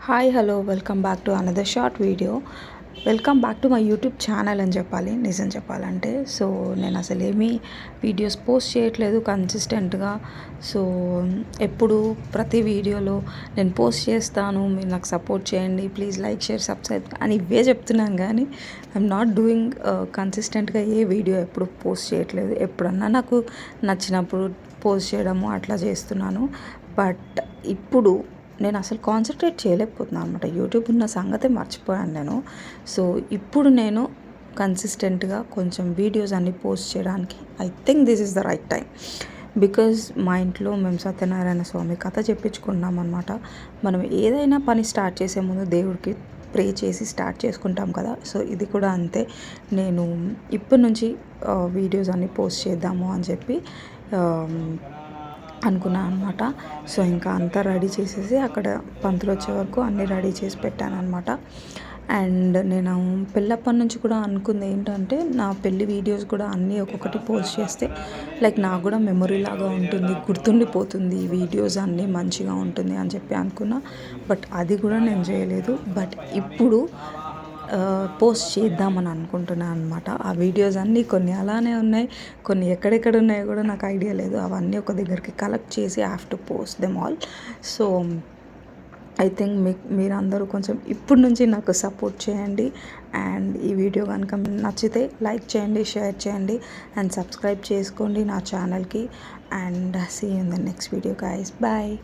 Hi hello welcome back to another short video. Welcome back to my YouTube channel అని చెప్పాలి నిజం చెప్పాలంటే. So నేను అసలు ఏమీ వీడియోస్ పోస్ట్ చేయట్లేదు కన్సిస్టెంట్గా. సో ఎప్పుడు ప్రతి వీడియోలో నేను పోస్ట్ చేస్తాను, మీరు నాకు సపోర్ట్ చేయండి, ప్లీజ్ లైక్ షేర్ సబ్స్క్రైబ్ అని ఇవే చెప్తున్నాను, కానీ ఐఎమ్ నాట్ డూయింగ్ కన్సిస్టెంట్గా ఏ వీడియో ఎప్పుడు పోస్ట్ చేయట్లేదు. ఎప్పుడన్నా నాకు నచ్చినప్పుడు పోస్ట్ చేయడము అట్లా చేస్తున్నాను. బట్ ఇప్పుడు నేను అసలు కాన్సన్ట్రేట్ చేయలేకపోతున్నాను అనమాట. యూట్యూబ్ ఉన్న సంగతే మర్చిపోయాను నేను. సో ఇప్పుడు నేను కన్సిస్టెంట్గా కొంచెం వీడియోస్ అన్నీ పోస్ట్ చేయడానికి I think this is the right time. Because మా ఇంట్లో మేము సత్యనారాయణ స్వామి కథ చెప్పించుకున్నాం అనమాట. మనం ఏదైనా పని స్టార్ట్ చేసే ముందు దేవుడికి ప్రే చేసి స్టార్ట్ చేసుకుంటాం కదా. సో ఇది కూడా అంతే. నేను ఇప్పటి నుంచి వీడియోస్ అన్నీ పోస్ట్ చేద్దాము అని చెప్పి అనుకున్నాను అనమాట. సో ఇంకా అంతా రెడీ చేసేసి అక్కడ పంతులు వచ్చే వరకు అన్నీ రెడీ చేసి పెట్టాను అనమాట. అండ్ నేను పెళ్ళప్పటి నుంచి కూడా అనుకుంది ఏంటంటే, నా పెళ్ళి వీడియోస్ కూడా అన్నీ ఒక్కొక్కటి పోస్ట్ చేస్తే లైక్ నాకు కూడా మెమొరీ లాగా ఉంటుంది, గుర్తుండిపోతుంది, వీడియోస్ అన్నీ మంచిగా ఉంటుంది అని చెప్పి అనుకున్నా. బట్ అది కూడా నేను చేయలేదు. బట్ ఇప్పుడు పోస్ట్ చేద్దామని అనుకుంటున్నాను అనమాట. ఆ వీడియోస్ అన్నీ కొన్ని అలానే ఉన్నాయి, కొన్ని ఎక్కడెక్కడ ఉన్నాయో కూడా నాకు ఐడియా లేదు. అవన్నీ ఒక దగ్గరికి కలెక్ట్ చేసి I have to post them all. So I think మీరందరూ కొంచెం ఇప్పుడు నుంచి నాకు సపోర్ట్ చేయండి. అండ్ ఈ వీడియో కనుక నచ్చితే లైక్ చేయండి, షేర్ చేయండి అండ్ సబ్స్క్రైబ్ చేసుకోండి నా ఛానల్కి. And see you in the next video guys. Bye.